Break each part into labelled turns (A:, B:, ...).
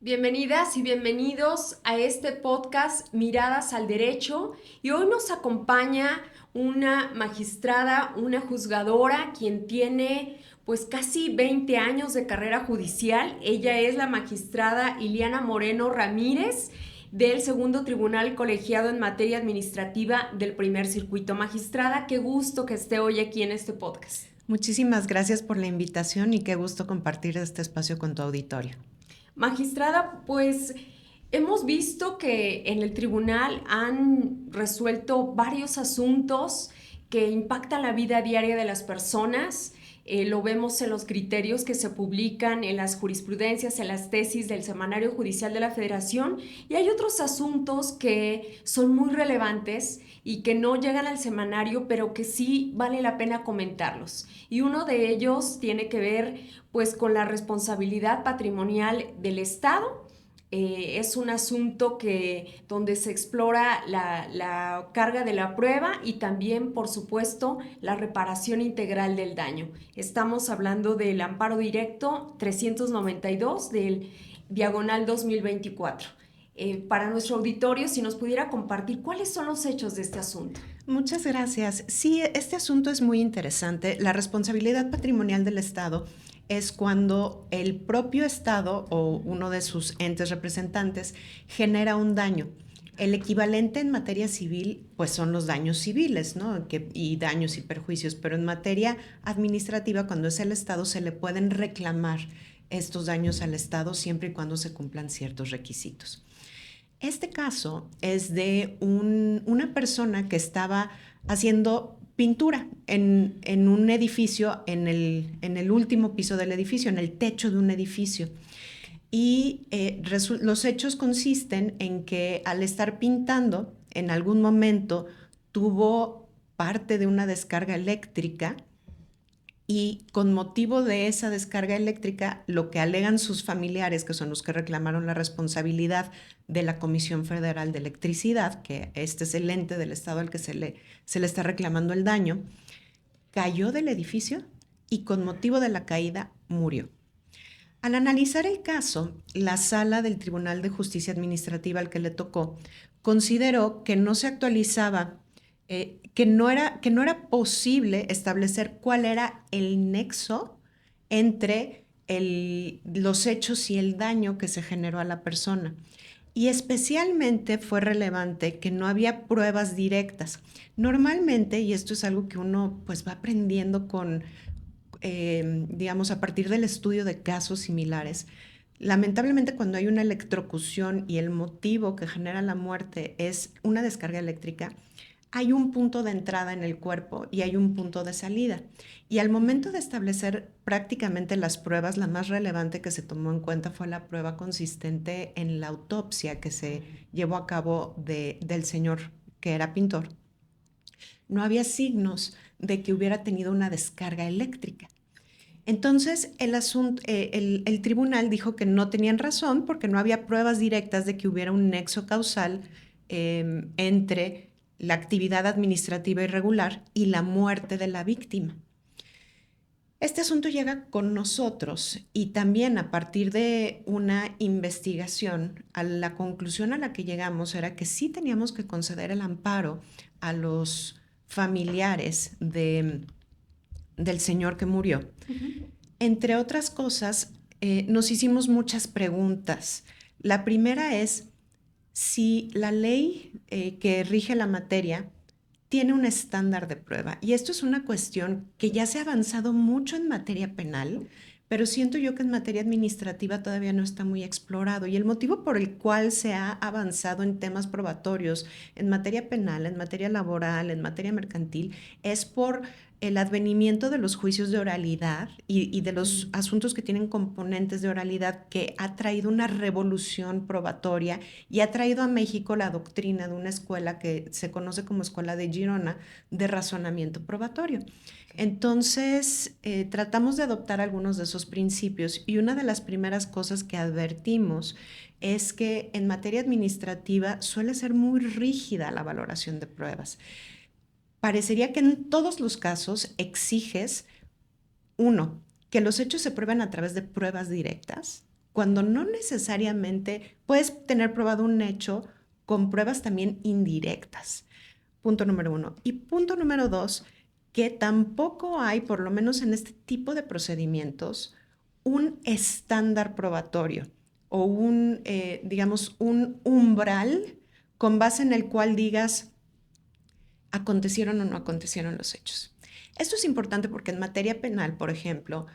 A: Bienvenidas y bienvenidos a este podcast Miradas al Derecho, y hoy nos acompaña una magistrada, una juzgadora, quien tiene pues casi 20 años de carrera judicial. Ella es la magistrada Iliana Moreno Ramírez del Segundo Tribunal Colegiado en Materia Administrativa del Primer Circuito. Magistrada, qué gusto que esté hoy aquí en este podcast.
B: Muchísimas gracias por la invitación y qué gusto compartir este espacio con tu auditorio.
A: Magistrada, pues hemos visto que en el tribunal han resuelto varios asuntos que impactan la vida diaria de las personas. Lo vemos en los criterios que se publican en las jurisprudencias, en las tesis del Semanario Judicial de la Federación, y hay otros asuntos que son muy relevantes y que no llegan al semanario, pero que sí vale la pena comentarlos. Y uno de ellos tiene que ver pues con la responsabilidad patrimonial del Estado. Es un asunto donde se explora la carga de la prueba y también, por supuesto, la reparación integral del daño. Estamos hablando del amparo directo 392 del diagonal 2024. Para nuestro auditorio, si nos pudiera compartir cuáles son los hechos de este asunto.
B: Muchas gracias. Sí, este asunto es muy interesante. La responsabilidad patrimonial del Estado es cuando el propio Estado o uno de sus entes representantes genera un daño. El equivalente en materia civil, pues son los daños civiles, ¿no? Y daños y perjuicios, pero en materia administrativa, cuando es el Estado, se le pueden reclamar estos daños al Estado siempre y cuando se cumplan ciertos requisitos. Este caso es de una persona que estaba haciendo pintura en un edificio, en el último piso del edificio, en el techo de un edificio. Y los hechos consisten en que al estar pintando, en algún momento tuvo parte de una descarga eléctrica, y con motivo de esa descarga eléctrica, lo que alegan sus familiares, que son los que reclamaron la responsabilidad de la Comisión Federal de Electricidad, que este es el ente del Estado al que se le está reclamando el daño, cayó del edificio y con motivo de la caída murió. Al analizar el caso, la sala del Tribunal de Justicia Administrativa al que le tocó consideró que no se actualizaba, que no era posible establecer cuál era el nexo entre los hechos y el daño que se generó a la persona. Y especialmente fue relevante que no había pruebas directas. Normalmente, y esto es algo que uno pues va aprendiendo digamos, a partir del estudio de casos similares, lamentablemente cuando hay una electrocución y el motivo que genera la muerte es una descarga eléctrica, hay un punto de entrada en el cuerpo y hay un punto de salida. Y al momento de establecer prácticamente las pruebas, la más relevante que se tomó en cuenta fue la prueba consistente en la autopsia que se llevó a cabo del señor que era pintor. No había signos de que hubiera tenido una descarga eléctrica. Entonces, el tribunal dijo que no tenían razón porque no había pruebas directas de que hubiera un nexo causal entre la actividad administrativa irregular y la muerte de la víctima. Este asunto llega con nosotros y también a partir de una investigación, a la conclusión a la que llegamos era que sí teníamos que conceder el amparo a los familiares del señor que murió. Entre otras cosas, nos hicimos muchas preguntas. La primera es si la ley que rige la materia tiene un estándar de prueba. Y esto es una cuestión que ya se ha avanzado mucho en materia penal, pero siento yo que en materia administrativa todavía no está muy explorado. Y el motivo por el cual se ha avanzado en temas probatorios, en materia penal, en materia laboral, en materia mercantil, es por el advenimiento de los juicios de oralidad y de los asuntos que tienen componentes de oralidad, que ha traído una revolución probatoria y ha traído a México la doctrina de una escuela que se conoce como Escuela de Girona de razonamiento probatorio. Entonces, tratamos de adoptar algunos de esos principios, y una de las primeras cosas que advertimos es que en materia administrativa suele ser muy rígida la valoración de pruebas. Parecería que en todos los casos exiges, uno, que los hechos se prueben a través de pruebas directas, cuando no necesariamente puedes tener probado un hecho con pruebas también indirectas. Punto número 1. Y punto número 2, que tampoco hay, por lo menos en este tipo de procedimientos, un estándar probatorio o digamos, un umbral con base en el cual digas, acontecieron o no acontecieron los hechos. Esto es importante porque en materia penal, por ejemplo,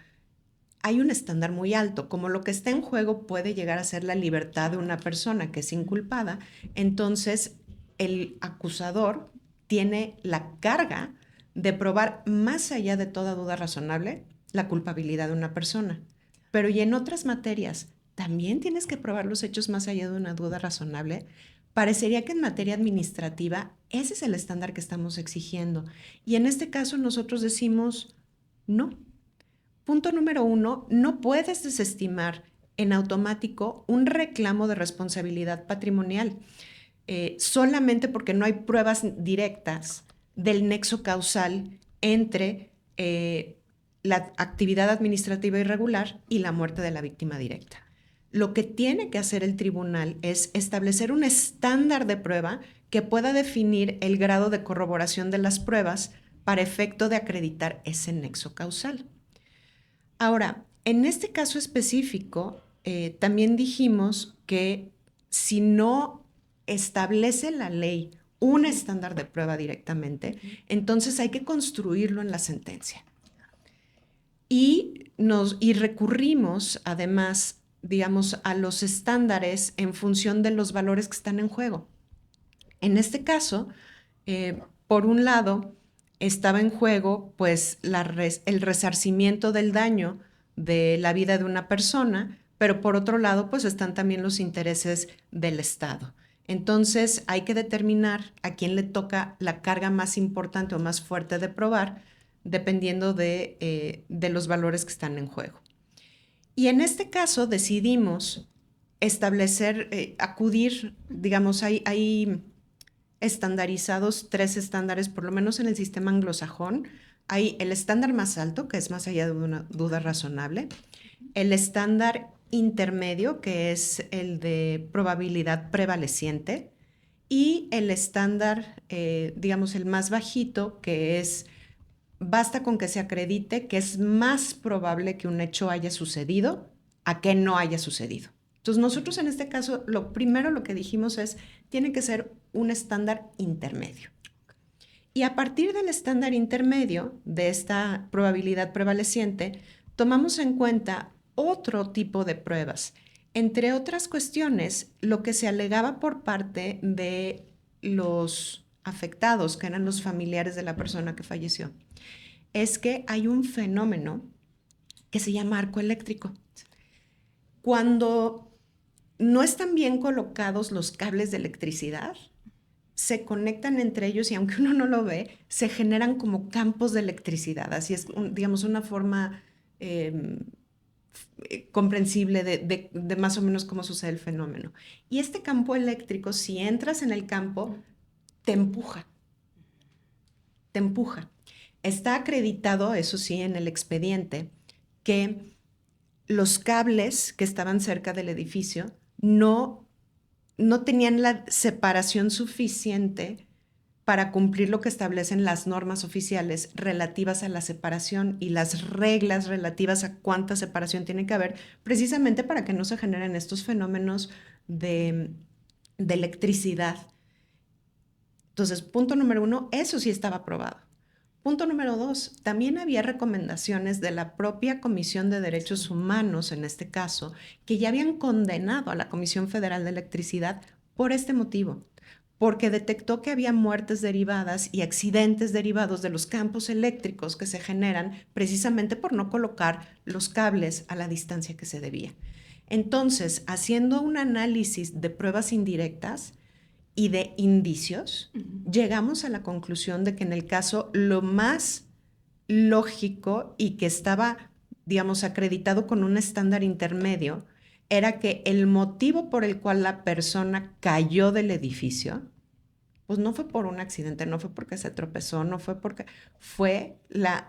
B: hay un estándar muy alto, como lo que está en juego puede llegar a ser la libertad de una persona que es inculpada, entonces el acusador tiene la carga de probar más allá de toda duda razonable la culpabilidad de una persona. Pero y en otras materias, ¿también tienes que probar los hechos más allá de una duda razonable? Parecería que en materia administrativa ese es el estándar que estamos exigiendo. Y en este caso nosotros decimos no. Punto número 1, no puedes desestimar en automático un reclamo de responsabilidad patrimonial solamente porque no hay pruebas directas del nexo causal entre la actividad administrativa irregular y la muerte de la víctima directa. Lo que tiene que hacer el tribunal es establecer un estándar de prueba que pueda definir el grado de corroboración de las pruebas para efecto de acreditar ese nexo causal. Ahora, en este caso específico, también dijimos que si no establece la ley un estándar de prueba directamente, entonces hay que construirlo en la sentencia. Y recurrimos, además, digamos, a los estándares en función de los valores que están en juego. En este caso, por un lado, estaba en juego pues el resarcimiento del daño de la vida de una persona, pero por otro lado pues están también los intereses del Estado. Entonces hay que determinar a quién le toca la carga más importante o más fuerte de probar, dependiendo de los valores que están en juego. Y en este caso decidimos acudir, digamos, hay estandarizados 3 estándares, por lo menos en el sistema anglosajón. Hay el estándar más alto, que es más allá de una duda razonable, el estándar intermedio, que es el de probabilidad prevaleciente, y el estándar, digamos, el más bajito, que es basta con que se acredite que es más probable que un hecho haya sucedido a que no haya sucedido. Entonces, nosotros en este caso, lo que dijimos es, tiene que ser un estándar intermedio. Y a partir del estándar intermedio, de esta probabilidad prevaleciente, tomamos en cuenta otro tipo de pruebas. Entre otras cuestiones, lo que se alegaba por parte de los afectados, que eran los familiares de la persona que falleció, es que hay un fenómeno que se llama arco eléctrico. Cuando no están bien colocados los cables de electricidad, se conectan entre ellos y aunque uno no lo ve, se generan como campos de electricidad. Así es, digamos, una forma comprensible de más o menos cómo sucede el fenómeno. Y este campo eléctrico, si entras en el campo, te empuja. Te empuja. Está acreditado, eso sí, en el expediente, que los cables que estaban cerca del edificio no tenían la separación suficiente para cumplir lo que establecen las normas oficiales relativas a la separación y las reglas relativas a cuánta separación tiene que haber, precisamente para que no se generen estos fenómenos de electricidad. Entonces, punto número 1, eso sí estaba aprobado. Punto número 2, también había recomendaciones de la propia Comisión de Derechos Humanos, en este caso, que ya habían condenado a la Comisión Federal de Electricidad por este motivo, porque detectó que había muertes derivadas y accidentes derivados de los campos eléctricos que se generan precisamente por no colocar los cables a la distancia que se debía. Entonces, haciendo un análisis de pruebas indirectas y de indicios, llegamos a la conclusión de que en el caso lo más lógico y que estaba, digamos, acreditado con un estándar intermedio, era que el motivo por el cual la persona cayó del edificio, pues no fue por un accidente, no fue porque se tropezó, no fue porque... Fue la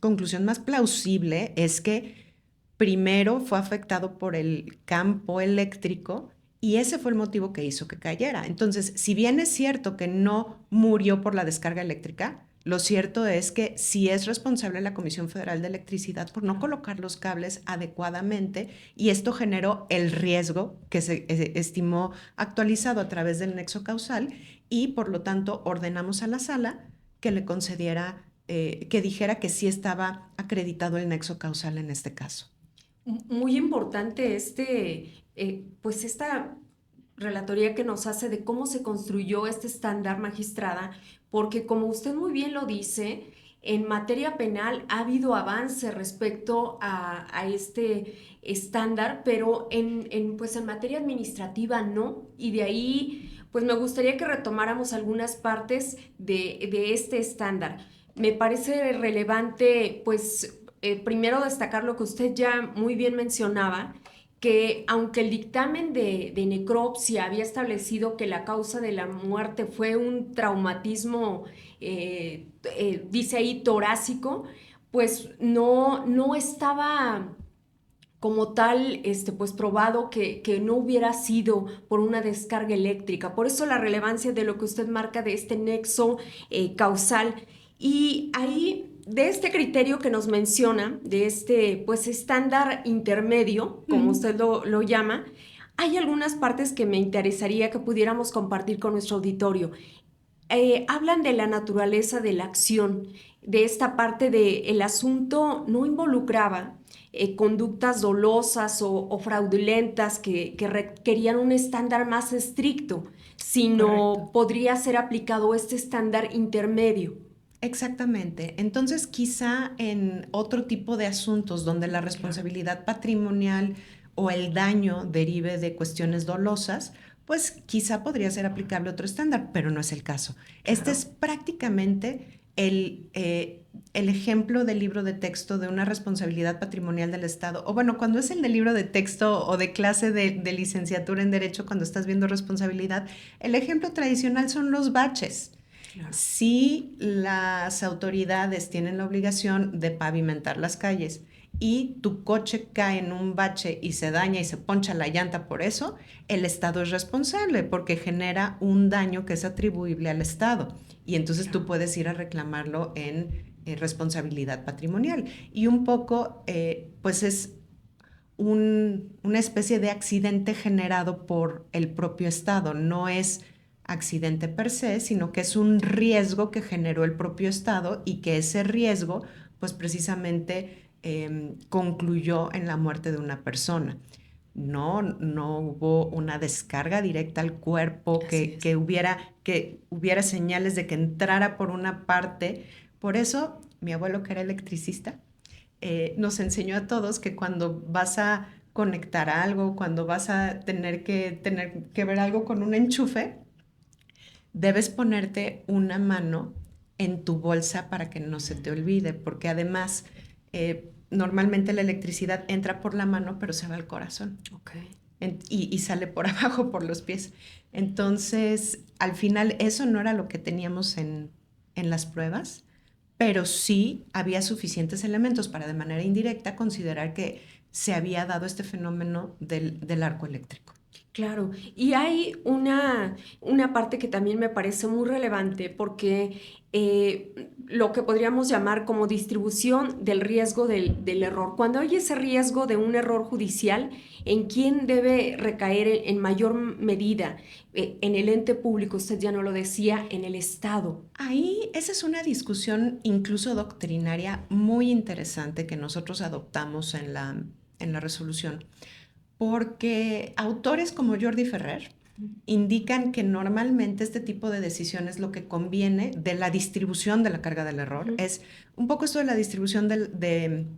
B: conclusión más plausible es que primero fue afectado por el campo eléctrico y ese fue el motivo que hizo que cayera. Entonces, si bien es cierto que no murió por la descarga eléctrica, lo cierto es que sí es responsable la Comisión Federal de Electricidad por no colocar los cables adecuadamente y esto generó el riesgo que se estimó actualizado a través del nexo causal y por lo tanto ordenamos a la sala que le concediera, que dijera que sí estaba acreditado el nexo causal en este caso.
A: Muy importante pues esta relatoría que nos hace de cómo se construyó este estándar, magistrada, porque como usted muy bien lo dice, en materia penal ha habido avance respecto a este estándar, pero pues en materia administrativa no, y de ahí pues me gustaría que retomáramos algunas partes de este estándar. Me parece relevante pues primero destacar lo que usted ya muy bien mencionaba, que aunque el dictamen de necropsia había establecido que la causa de la muerte fue un traumatismo, dice ahí, torácico, pues no estaba como tal, pues probado que no hubiera sido por una descarga eléctrica. Por eso la relevancia de lo que usted marca de este nexo causal. Y ahí, de este criterio que nos menciona, de este pues estándar intermedio, como usted lo llama, hay algunas partes que me interesaría que pudiéramos compartir con nuestro auditorio. Hablan de la naturaleza de la acción, de esta parte de el asunto no involucraba conductas dolosas o fraudulentas que requerían un estándar más estricto, sino
B: Correcto.
A: podría ser aplicado este estándar intermedio.
B: Exactamente. Entonces, quizá en otro tipo de asuntos donde la responsabilidad patrimonial o el daño derive de cuestiones dolosas, pues quizá podría ser aplicable otro estándar, pero no es el caso. Este es prácticamente el ejemplo del libro de texto de una responsabilidad patrimonial del Estado. O bueno, cuando es el del libro de texto o de clase de licenciatura en Derecho, cuando estás viendo responsabilidad, el ejemplo tradicional son los baches. Claro. Si las autoridades tienen la obligación de pavimentar las calles y tu coche cae en un bache y se daña y se poncha la llanta por eso, el Estado es responsable porque genera un daño que es atribuible al Estado. Y entonces tú puedes ir a reclamarlo en responsabilidad patrimonial. Y un poco, pues es una especie de accidente generado por el propio Estado. No es accidente per se, sino que es un riesgo que generó el propio Estado y que ese riesgo, pues precisamente concluyó en la muerte de una persona. No hubo una descarga directa al cuerpo que hubiera señales de que entrara por una parte. Por eso, mi abuelo, que era electricista, nos enseñó a todos que cuando vas a conectar algo, cuando vas a tener que ver algo con un enchufe, debes ponerte una mano en tu bolsa para que no se te olvide, porque además normalmente la electricidad entra por la mano, pero se va al corazón.
A: Okay.
B: Y sale por abajo, por los pies. Entonces, al final, eso no era lo que teníamos en las pruebas, pero sí había suficientes elementos para de manera indirecta considerar que se había dado este fenómeno del arco eléctrico.
A: Claro, y hay una parte que también me parece muy relevante porque lo que podríamos llamar como distribución del riesgo del error. Cuando hay ese riesgo de un error judicial, ¿en quién debe recaer en mayor medida? En el ente público, usted ya no lo decía, en el Estado.
B: Ahí esa es una discusión incluso doctrinaria muy interesante que nosotros adoptamos en la resolución. Porque autores como Jordi Ferrer indican que normalmente este tipo de decisiones lo que conviene de la distribución de la carga del error es un poco esto de la distribución de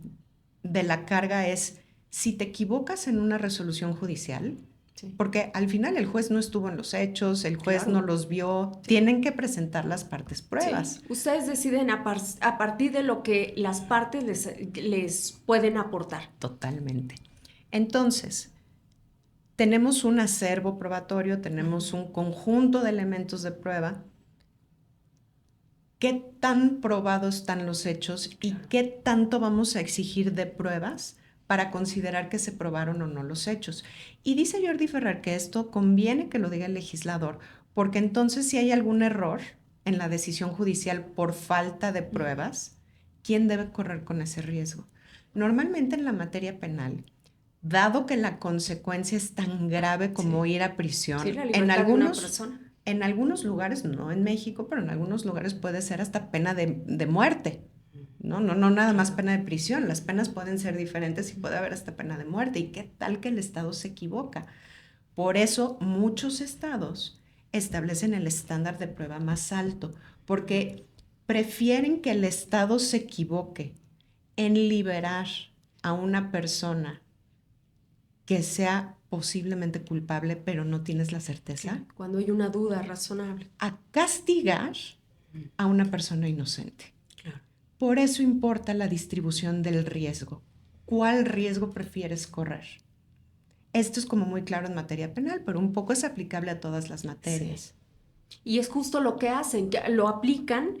B: la carga es si te equivocas en una resolución judicial, porque al final el juez no estuvo en los hechos, el juez no los vio, tienen que presentar las partes pruebas.
A: Sí. Ustedes deciden a partir de lo que las partes les pueden aportar.
B: Totalmente. Entonces, tenemos un acervo probatorio, tenemos un conjunto de elementos de prueba. ¿Qué tan probados están los hechos y qué tanto vamos a exigir de pruebas para considerar que se probaron o no los hechos. Y dice Jordi Ferrer que esto conviene que lo diga el legislador, porque entonces si hay algún error en la decisión judicial por falta de pruebas, ¿quién debe correr con ese riesgo? Normalmente en la materia penal, dado que la consecuencia es tan grave como ir a prisión,
A: Sí, la libertad de una persona.
B: En algunos lugares, no en México, pero en algunos lugares puede ser hasta pena de muerte. No, nada más pena de prisión. Las penas pueden ser diferentes y puede haber hasta pena de muerte. ¿Y qué tal que el Estado se equivoca? Por eso muchos estados establecen el estándar de prueba más alto, porque prefieren que el Estado se equivoque en liberar a una persona que sea posiblemente culpable, pero no tienes la certeza.
A: Cuando hay una duda razonable.
B: A castigar a una persona inocente.
A: Claro.
B: Por eso importa la distribución del riesgo. ¿Cuál riesgo prefieres correr? Esto es como muy claro en materia penal, pero un poco es aplicable a todas las materias.
A: Sí. Y es justo lo que hacen, que lo aplican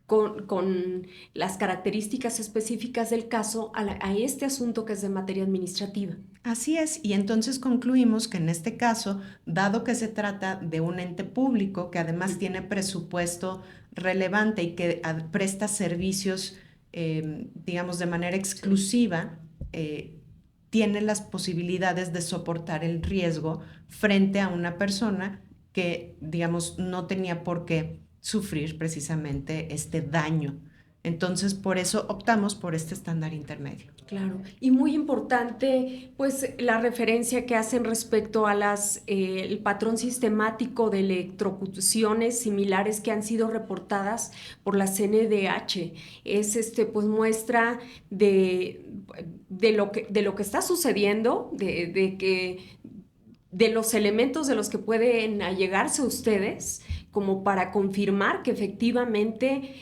A: con las características específicas del caso a este asunto que es de materia administrativa.
B: Así es, y entonces concluimos que en este caso, dado que se trata de un ente público que además tiene presupuesto relevante y que presta servicios, digamos, de manera exclusiva, tiene las posibilidades de soportar el riesgo frente a una persona que, digamos, no tenía por qué sufrir precisamente este daño. Entonces, por eso optamos por este estándar intermedio.
A: Claro, y muy importante, pues, la referencia que hacen respecto a el patrón sistemático de electrocuciones similares que han sido reportadas por la CNDH. Es, pues, muestra de lo que está sucediendo, de los elementos de los que pueden allegarse ustedes, como para confirmar que efectivamente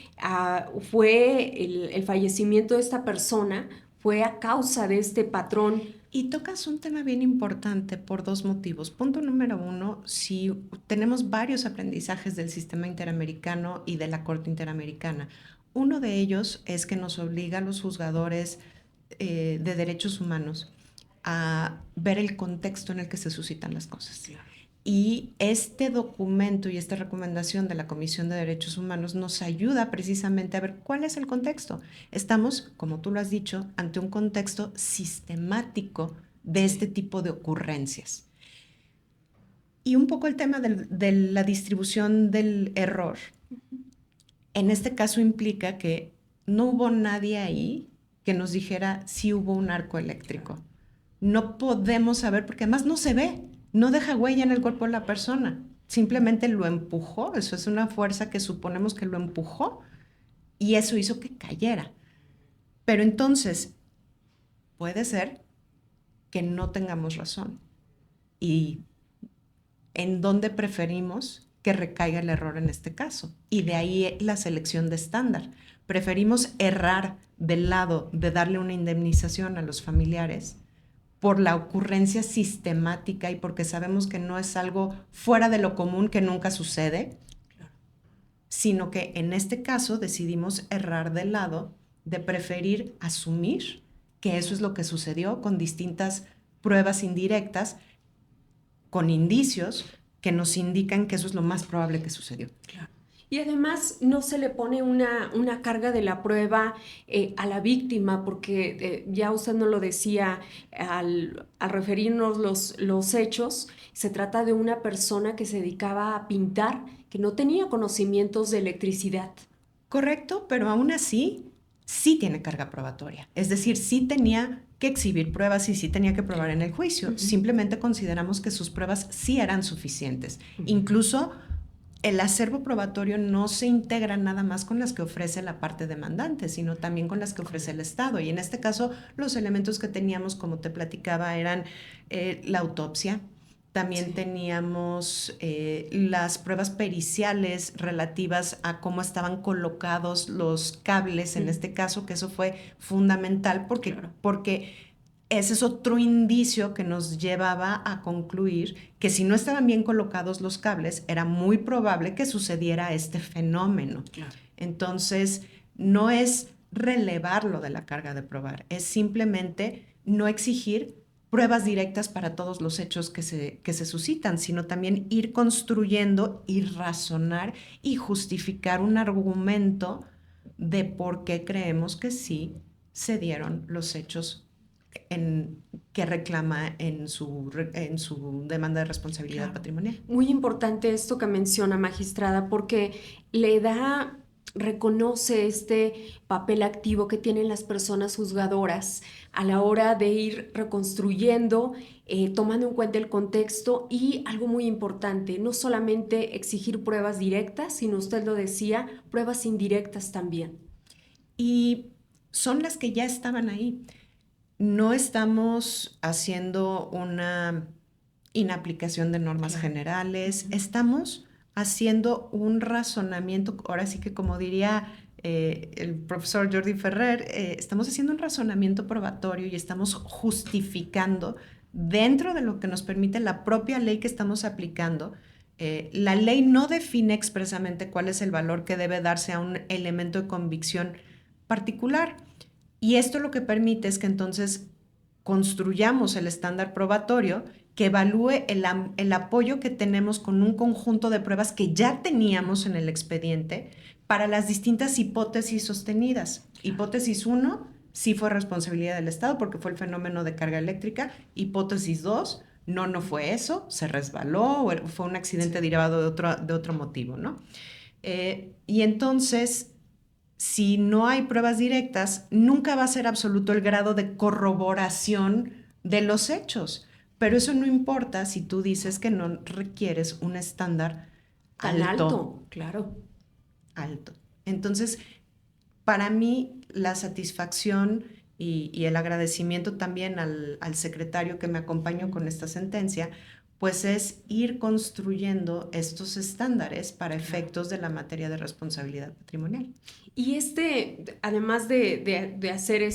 A: fue el fallecimiento de esta persona fue a causa de este patrón.
B: Y tocas un tema bien importante por dos motivos. Punto número uno, si tenemos varios aprendizajes del sistema interamericano y de la Corte Interamericana. Uno de ellos es que nos obliga a los juzgadores de derechos humanos a ver el contexto en el que se suscitan las cosas.
A: Claro.
B: Y este documento y esta recomendación de la Comisión de Derechos Humanos nos ayuda precisamente a ver cuál es el contexto. Estamos, como tú lo has dicho, ante un contexto sistemático de este tipo de ocurrencias. Y un poco el tema de la distribución del error. En este caso implica que no hubo nadie ahí que nos dijera si hubo un arco eléctrico. No podemos saber porque además no se ve. No deja huella en el cuerpo de la persona, simplemente lo empujó, eso es una fuerza que suponemos que lo empujó y eso hizo que cayera. Pero entonces, puede ser que no tengamos razón. ¿Y en dónde preferimos que recaiga el error en este caso? Y de ahí la selección de estándar. Preferimos errar del lado de darle una indemnización a los familiares por la ocurrencia sistemática y porque sabemos que no es algo fuera de lo común que nunca sucede, claro, sino que en este caso decidimos errar del lado de preferir asumir que eso es lo que sucedió con distintas pruebas indirectas, con indicios que nos indican que eso es lo más probable que sucedió.
A: Claro. Y además no se le pone una carga de la prueba a la víctima, porque ya usted nos lo decía al referirnos los hechos, se trata de una persona que se dedicaba a pintar, que no tenía conocimientos de electricidad.
B: Correcto, pero aún así sí tiene carga probatoria. Es decir, sí tenía que exhibir pruebas y sí tenía que probar en el juicio. Uh-huh. Simplemente consideramos que sus pruebas sí eran suficientes. Uh-huh. Incluso el acervo probatorio no se integra nada más con las que ofrece la parte demandante, sino también con las que ofrece el Estado. Y en este caso, los elementos que teníamos, como te platicaba, eran la autopsia. También teníamos las pruebas periciales relativas a cómo estaban colocados los cables, en este caso, que eso fue fundamental porque ese es otro indicio que nos llevaba a concluir que si no estaban bien colocados los cables, era muy probable que sucediera este fenómeno. Claro. Entonces, no es relevarlo de la carga de probar, es simplemente no exigir pruebas directas para todos los hechos que se suscitan, sino también ir construyendo y razonar y justificar un argumento de por qué creemos que sí se dieron los hechos que reclama en su demanda de responsabilidad
A: Claro.
B: patrimonial.
A: Muy importante esto que menciona, magistrada, porque reconoce este papel activo que tienen las personas juzgadoras a la hora de ir reconstruyendo, tomando en cuenta el contexto y algo muy importante, no solamente exigir pruebas directas, sino usted lo decía, pruebas indirectas también.
B: Y son las que ya estaban ahí. No estamos haciendo una inaplicación de normas
A: Claro.
B: generales, estamos haciendo un razonamiento, ahora sí que como diría el profesor Jordi Ferrer, estamos haciendo un razonamiento probatorio y estamos justificando dentro de lo que nos permite la propia ley que estamos aplicando. La ley no define expresamente cuál es el valor que debe darse a un elemento de convicción particular. Y esto lo que permite es que entonces construyamos el estándar probatorio que evalúe el apoyo que tenemos con un conjunto de pruebas que ya teníamos en el expediente para las distintas hipótesis sostenidas. Hipótesis 1, sí fue responsabilidad del Estado porque fue el fenómeno de carga eléctrica. Hipótesis 2, no fue eso, se resbaló o fue un accidente derivado de otro motivo, ¿no? Y entonces, si no hay pruebas directas, nunca va a ser absoluto el grado de corroboración de los hechos. Pero eso no importa si tú dices que no requieres un estándar
A: Tan
B: alto.
A: alto, claro.
B: Alto. Entonces, para mí, la satisfacción y el agradecimiento también al secretario que me acompañó con esta sentencia, pues es ir construyendo estos estándares para efectos de la materia de responsabilidad patrimonial.
A: Y además de hacer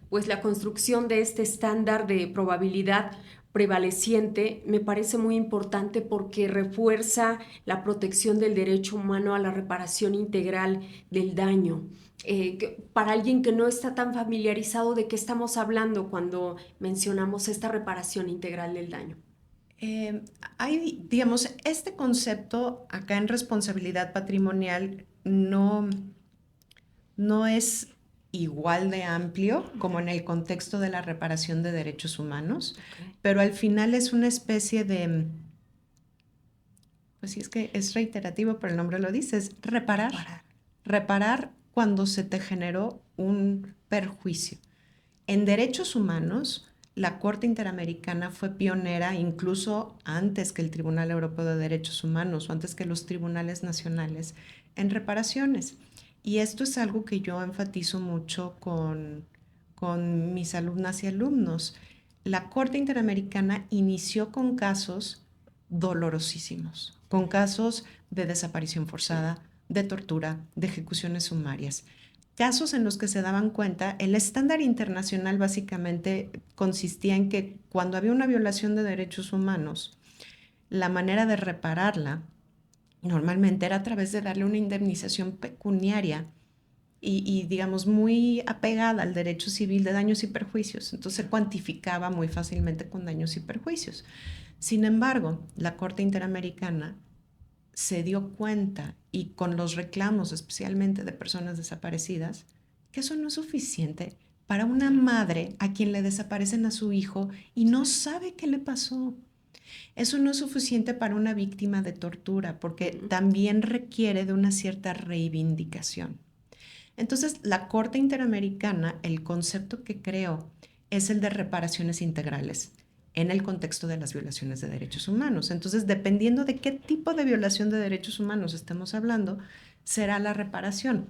A: pues la construcción de este estándar de probabilidad prevaleciente, me parece muy importante porque refuerza la protección del derecho humano a la reparación integral del daño. Para alguien que no está tan familiarizado de qué estamos hablando cuando mencionamos esta reparación integral del daño.
B: Hay, digamos, este concepto acá en responsabilidad patrimonial no es igual de amplio como en el contexto de la reparación de derechos humanos, pero al final es una especie de, pues sí, es que es reiterativo, pero el nombre lo dice, es reparar. Reparar cuando se te generó un perjuicio. En derechos humanos, la Corte Interamericana fue pionera incluso antes que el Tribunal Europeo de Derechos Humanos o antes que los tribunales nacionales en reparaciones. Y esto es algo que yo enfatizo mucho con mis alumnas y alumnos. La Corte Interamericana inició con casos dolorosísimos, con casos de desaparición forzada, de tortura, de ejecuciones sumarias. Casos en los que se daban cuenta, el estándar internacional básicamente consistía en que cuando había una violación de derechos humanos, la manera de repararla normalmente era a través de darle una indemnización pecuniaria y, digamos, muy apegada al derecho civil de daños y perjuicios. Entonces se cuantificaba muy fácilmente con daños y perjuicios. Sin embargo, la Corte Interamericana se dio cuenta, y con los reclamos especialmente de personas desaparecidas, que eso no es suficiente para una madre a quien le desaparecen a su hijo y no sabe qué le pasó. Eso no es suficiente para una víctima de tortura porque también requiere de una cierta reivindicación. Entonces, la Corte Interamericana, el concepto que creó es el de reparaciones integrales en el contexto de las violaciones de derechos humanos. Entonces, dependiendo de qué tipo de violación de derechos humanos estemos hablando, será la reparación.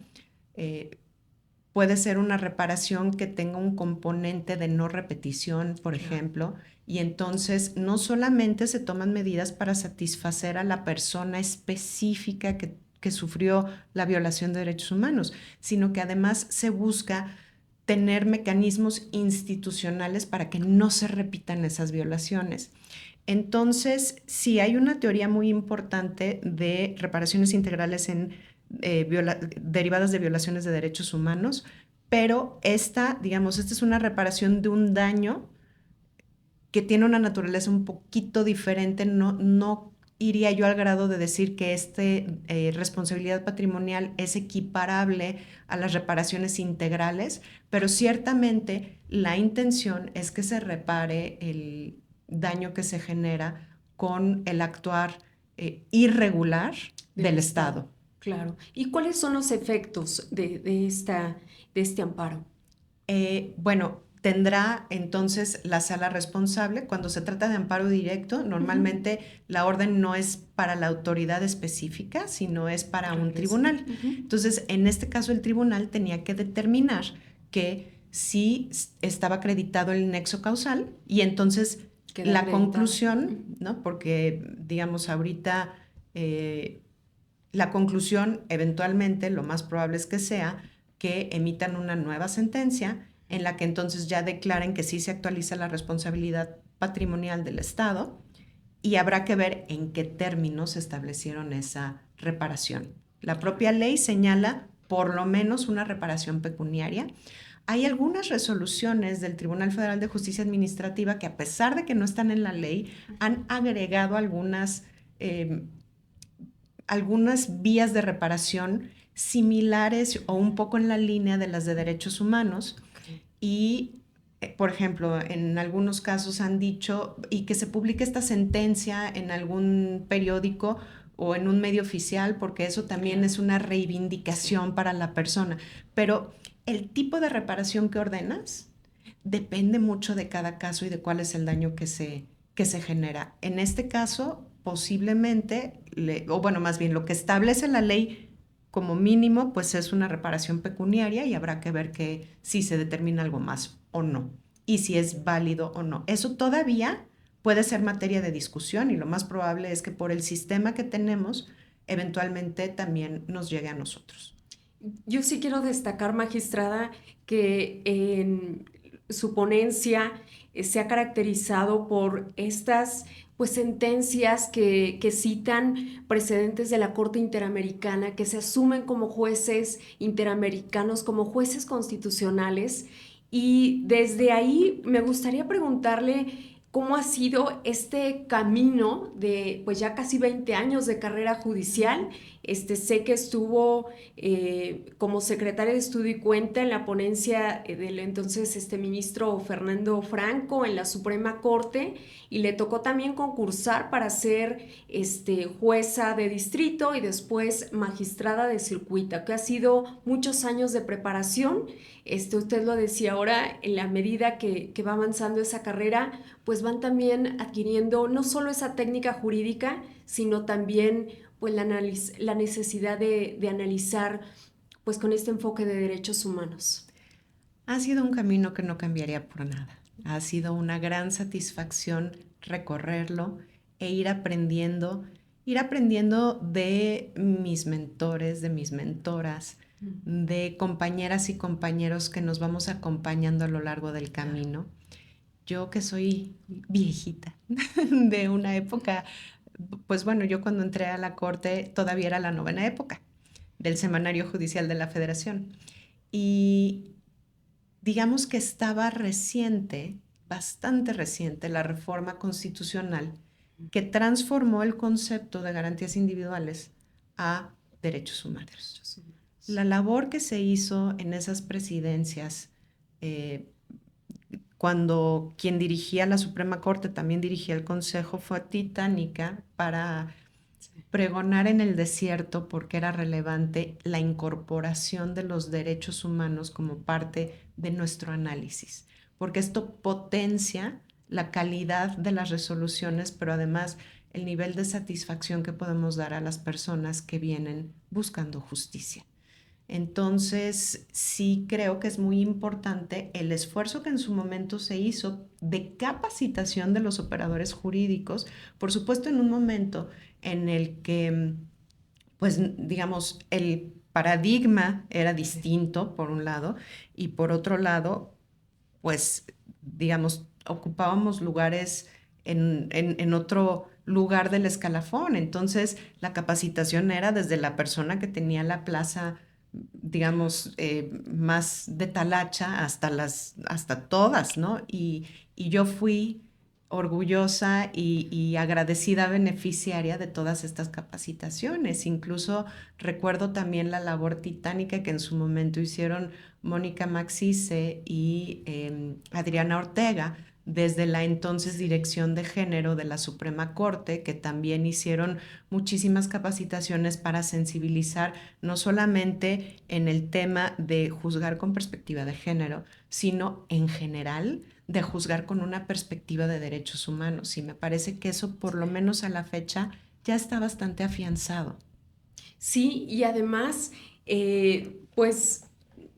B: Puede ser una reparación que tenga un componente de no repetición, por ejemplo, y entonces no solamente se toman medidas para satisfacer a la persona específica que sufrió la violación de derechos humanos, sino que además se busca tener mecanismos institucionales para que no se repitan esas violaciones. Entonces, sí, hay una teoría muy importante de reparaciones integrales derivadas de violaciones de derechos humanos, pero esta es una reparación de un daño que tiene una naturaleza un poquito diferente. No iría yo al grado de decir que responsabilidad patrimonial es equiparable a las reparaciones integrales, pero ciertamente la intención es que se repare el daño que se genera con el actuar irregular del Estado.
A: Claro. ¿Y cuáles son los efectos de este amparo?
B: Bueno, tendrá entonces la sala responsable. Cuando se trata de amparo directo, normalmente la orden no es para la autoridad específica, sino es para un tribunal. Entonces, en este caso, el tribunal tenía que determinar que sí estaba acreditado el nexo causal y entonces la conclusión, ¿no? Porque, digamos, ahorita la conclusión, eventualmente, lo más probable es que sea que emitan una nueva sentencia en la que entonces ya declaren que sí se actualiza la responsabilidad patrimonial del Estado y habrá que ver en qué términos establecieron esa reparación. La propia ley señala por lo menos una reparación pecuniaria. Hay algunas resoluciones del Tribunal Federal de Justicia Administrativa que, a pesar de que no están en la ley, han agregado algunas vías de reparación similares o un poco en la línea de las de derechos humanos. Y, por ejemplo, en algunos casos han dicho, y que se publique esta sentencia en algún periódico o en un medio oficial, porque eso también es una reivindicación para la persona. Pero el tipo de reparación que ordenas depende mucho de cada caso y de cuál es el daño que se genera. En este caso, posiblemente, o bueno, más bien lo que establece la ley como mínimo, pues es una reparación pecuniaria y habrá que ver que si se determina algo más o no y si es válido o no. Eso todavía puede ser materia de discusión y lo más probable es que por el sistema que tenemos, eventualmente también nos llegue a nosotros.
A: Yo sí quiero destacar, magistrada, que en su ponencia se ha caracterizado por estas sentencias que citan precedentes de la Corte Interamericana, que se asumen como jueces interamericanos, como jueces constitucionales. Y desde ahí me gustaría preguntarle cómo ha sido este camino de ya casi 20 años de carrera judicial. Sé que estuvo como secretaria de Estudio y Cuenta en la ponencia del entonces ministro Fernando Franco en la Suprema Corte, y le tocó también concursar para ser jueza de distrito y después magistrada de circuito, que ha sido muchos años de preparación. Usted lo decía ahora, en la medida que va avanzando esa carrera, pues van también adquiriendo no solo esa técnica jurídica, sino también pues la necesidad de analizar pues con este enfoque de derechos humanos.
B: Ha sido un camino que no cambiaría por nada. Ha sido una gran satisfacción recorrerlo e ir aprendiendo de mis mentores, de mis mentoras, de compañeras y compañeros que nos vamos acompañando a lo largo del camino. Yo, que soy viejita de una época, pues bueno, yo cuando entré a la Corte todavía era la 9ª época del Semanario Judicial de la Federación. Y digamos que estaba reciente, bastante reciente, la reforma constitucional que transformó el concepto de garantías individuales a derechos humanos. La labor que se hizo en esas presidencias, cuando quien dirigía la Suprema Corte también dirigía el Consejo, fue titánica para pregonar en el desierto, porque era relevante la incorporación de los derechos humanos como parte de nuestro análisis, porque esto potencia la calidad de las resoluciones, pero además el nivel de satisfacción que podemos dar a las personas que vienen buscando justicia. Entonces, sí creo que es muy importante el esfuerzo que en su momento se hizo de capacitación de los operadores jurídicos, por supuesto en un momento en el que, pues, digamos, el paradigma era distinto, por un lado, y por otro lado, pues, digamos, ocupábamos lugares en otro lugar del escalafón. Entonces, la capacitación era desde la persona que tenía la plaza digamos, más de talacha hasta todas, ¿no? Y yo fui orgullosa y agradecida beneficiaria de todas estas capacitaciones. Incluso recuerdo también la labor titánica que en su momento hicieron Mónica Maxice y Adriana Ortega desde la entonces Dirección de Género de la Suprema Corte, que también hicieron muchísimas capacitaciones para sensibilizar no solamente en el tema de juzgar con perspectiva de género, sino en general de juzgar con una perspectiva de derechos humanos. Y me parece que eso, por lo menos a la fecha, ya está bastante afianzado.
A: Sí, y además, pues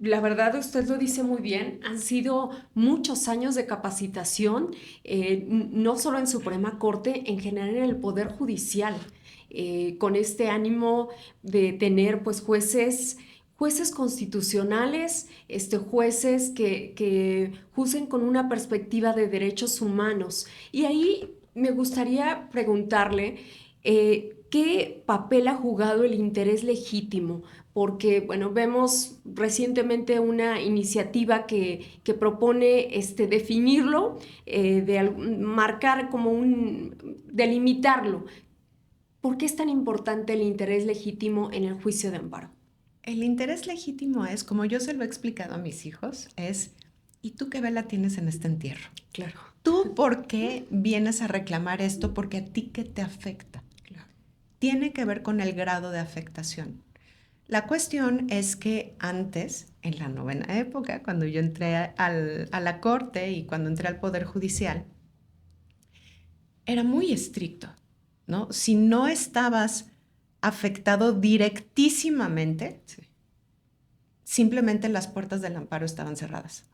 A: la verdad usted lo dice muy bien, han sido muchos años de capacitación, no solo en Suprema Corte, en general en el Poder Judicial, con este ánimo de tener pues jueces constitucionales, jueces que juzguen con una perspectiva de derechos humanos. Y ahí me gustaría preguntarle, ¿qué papel ha jugado el interés legítimo? Porque, bueno, vemos recientemente una iniciativa que propone definirlo, marcar como delimitarlo. ¿Por qué es tan importante el interés legítimo en el juicio de amparo?
B: El interés legítimo es, como yo se lo he explicado a mis hijos, es, ¿y tú qué vela tienes en este entierro?
A: Claro.
B: ¿Tú por qué vienes a reclamar esto? Porque a ti qué te afecta.
A: Claro.
B: Tiene que ver con el grado de afectación. La cuestión es que antes, en la novena época, cuando yo entré a la corte y cuando entré al Poder Judicial, era muy estricto, ¿no? Si no estabas afectado directísimamente,
A: Sí.
B: simplemente las puertas del amparo estaban cerradas.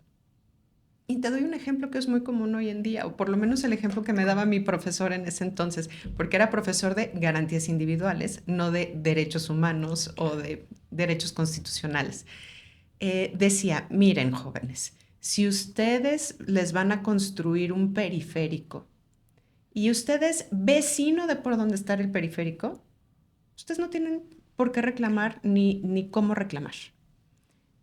B: Y te doy un ejemplo que es muy común hoy en día, o por lo menos el ejemplo que me daba mi profesor en ese entonces, porque era profesor de garantías individuales, no de derechos humanos o de derechos constitucionales. Decía, miren jóvenes, si ustedes les van a construir un periférico y ustedes vecino de por donde está el periférico, ustedes no tienen por qué reclamar ni cómo reclamar.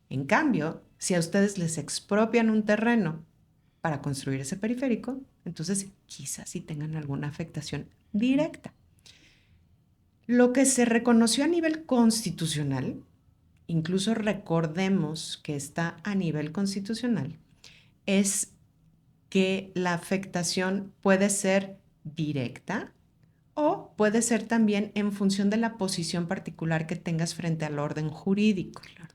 B: En cambio, si a ustedes les expropian un terreno para construir ese periférico, entonces quizás sí tengan alguna afectación directa. Lo que se reconoció a nivel constitucional, incluso recordemos que está a nivel constitucional, es que la afectación puede ser directa o puede ser también en función de la posición particular que tengas frente al orden jurídico.
A: Claro.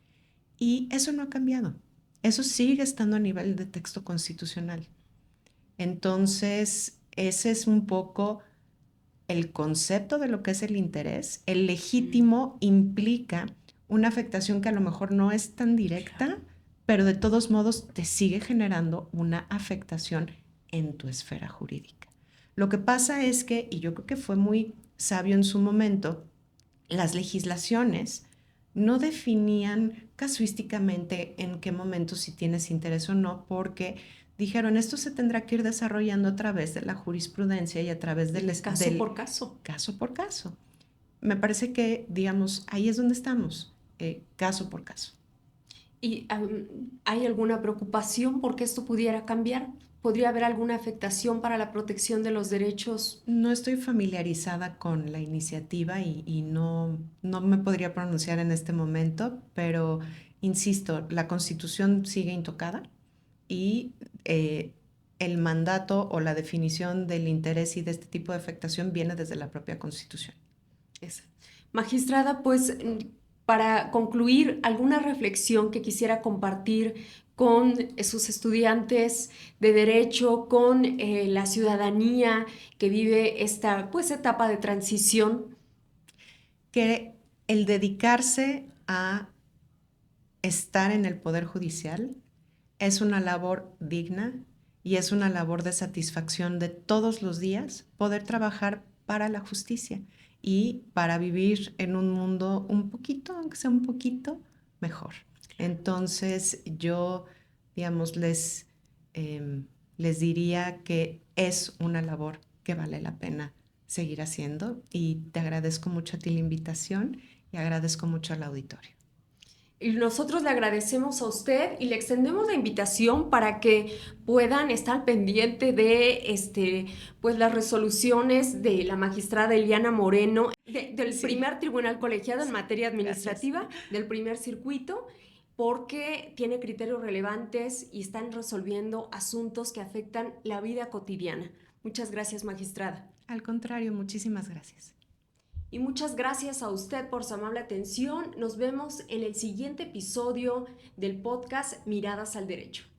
B: Y eso no ha cambiado. Eso sigue estando a nivel de texto constitucional. Entonces, ese es un poco el concepto de lo que es el interés. El legítimo implica una afectación que a lo mejor no es tan directa, pero de todos modos te sigue generando una afectación en tu esfera jurídica. Lo que pasa es que, y yo creo que fue muy sabio en su momento, las legislaciones no definían casuísticamente en qué momento si tienes interés o no, porque dijeron, esto se tendrá que ir desarrollando a través de la jurisprudencia y a través del
A: Caso por caso.
B: Caso por caso. Me parece que, digamos, ahí es donde estamos, caso por caso.
A: ¿Y hay alguna preocupación porque esto pudiera cambiar? ¿Podría haber alguna afectación para la protección de los derechos?
B: No estoy familiarizada con la iniciativa y no me podría pronunciar en este momento, pero insisto, la Constitución sigue intocada y el mandato o la definición del interés y de este tipo de afectación viene desde la propia Constitución.
A: Magistrada, pues para concluir, ¿alguna reflexión que quisiera compartir con sus estudiantes de derecho, con la ciudadanía que vive esta pues, etapa de transición?
B: Que el dedicarse a estar en el Poder Judicial es una labor digna y es una labor de satisfacción de todos los días poder trabajar para la justicia y para vivir en un mundo un poquito, aunque sea un poquito, mejor. Entonces yo, digamos, les diría que es una labor que vale la pena seguir haciendo y te agradezco mucho a ti la invitación y agradezco mucho al auditorio.
A: Y nosotros le agradecemos a usted y le extendemos la invitación para que puedan estar pendiente de pues las resoluciones de la magistrada Eliana Moreno del primer tribunal colegiado en materia administrativa, del primer circuito, porque tiene criterios relevantes y están resolviendo asuntos que afectan la vida cotidiana. Muchas gracias, magistrada.
B: Al contrario, muchísimas gracias.
A: Y muchas gracias a usted por su amable atención. Nos vemos en el siguiente episodio del podcast Miradas al Derecho.